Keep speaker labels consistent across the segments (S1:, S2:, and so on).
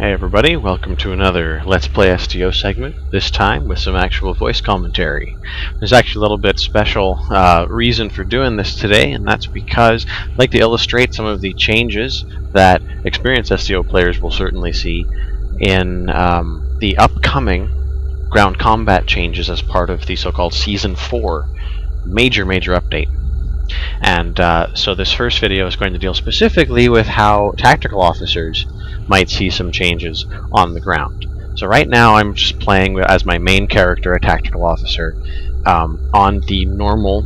S1: Hey everybody, welcome to another Let's Play STO segment, this time with some actual voice commentary. There's actually a little bit special reason for doing this today, and that's because I'd like to illustrate some of the changes that experienced STO players will certainly see in the upcoming ground combat changes as part of the so-called Season 4 major update. And so this first video is going to deal specifically with how tactical officers might see some changes on the ground. So right now I'm just playing as my main character, a tactical officer, on the normal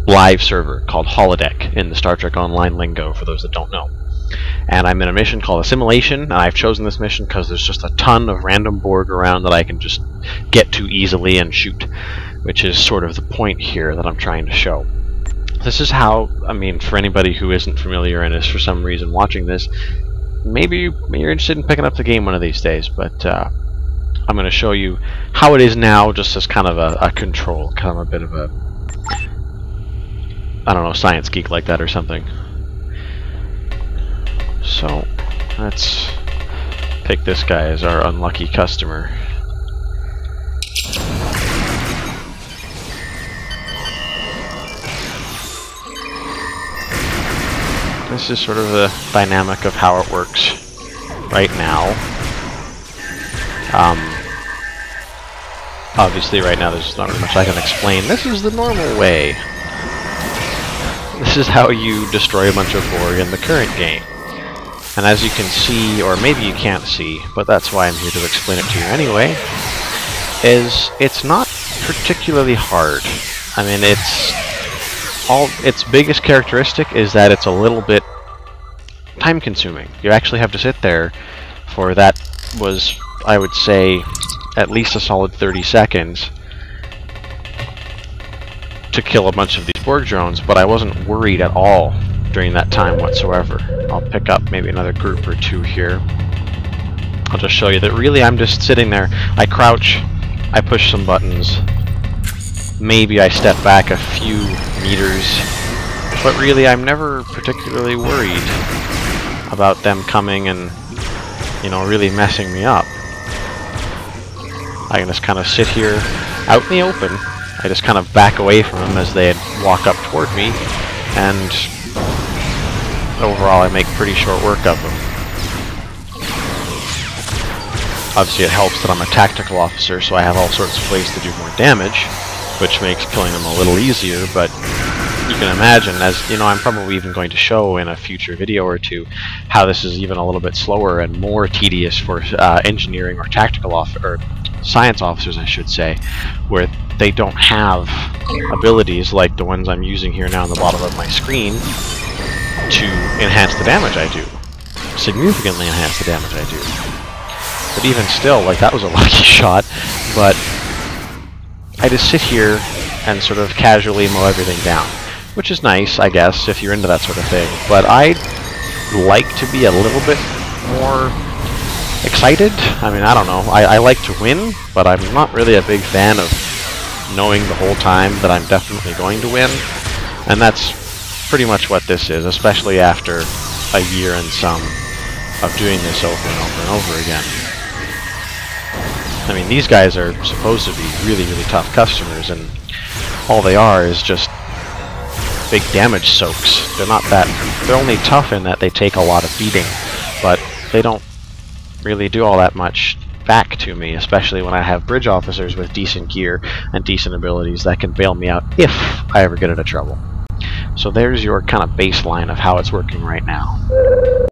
S1: live server called Holodeck in the Star Trek Online lingo, for those that don't know. And I'm in a mission called Assimilation, and I've chosen this mission because there's just a ton of random Borg around that I can just get to easily and shoot, which is sort of the point here that I'm trying to show. This is how, I mean, for anybody who isn't familiar and is for some reason watching this, maybe you're interested in picking up the game one of these days, but I'm going to show you how it is now, just as kind of a control, kind of a bit of a, I don't know, science geek like that or something. So let's pick this guy as our unlucky customer. This is sort of the dynamic of how it works right now. Obviously right now there's not really much I can explain. This is the normal way. This is how you destroy a bunch of Borg in the current game. And as you can see, or maybe you can't see, but that's why I'm here to explain it to you anyway, is it's not particularly hard. I mean, its biggest characteristic is that it's a little bit time consuming. You actually have to sit there for that was, I would say, at least a solid 30 seconds to kill a bunch of these Borg drones, but I wasn't worried at all during that time whatsoever. I'll pick up maybe another group or two here. I'll just show you that really I'm just sitting there. I crouch, I push some buttons, maybe I step back a few meters, but really I'm never particularly worried about them coming and, you know, really messing me up. I can just kind of sit here out in the open. I just kind of back away from them as they walk up toward me, and overall I make pretty short work of them. Obviously it helps that I'm a tactical officer, so I have all sorts of ways to do more damage, which makes killing them a little easier, but you can imagine, as you know, I'm probably even going to show in a future video or two how this is even a little bit slower and more tedious for engineering or tactical or science officers, I should say, where they don't have abilities like the ones I'm using here now on the bottom of my screen to enhance the damage I do, significantly enhance the damage I do. But even still, like, that was a lucky shot, but I just sit here and sort of casually mow everything down, which is nice, I guess, if you're into that sort of thing. But I like to be a little bit more excited. I mean, I don't know. I like to win, but I'm not really a big fan of knowing the whole time that I'm definitely going to win. And that's pretty much what this is, especially after a year and some of doing this over and over and over again. I mean, these guys are supposed to be really tough customers, and all they are is just big damage soaks. They're only tough in that they take a lot of beating, but they don't really do all that much back to me, especially when I have bridge officers with decent gear and decent abilities that can bail me out if I ever get into trouble. So there's your kind of baseline of how it's working right now.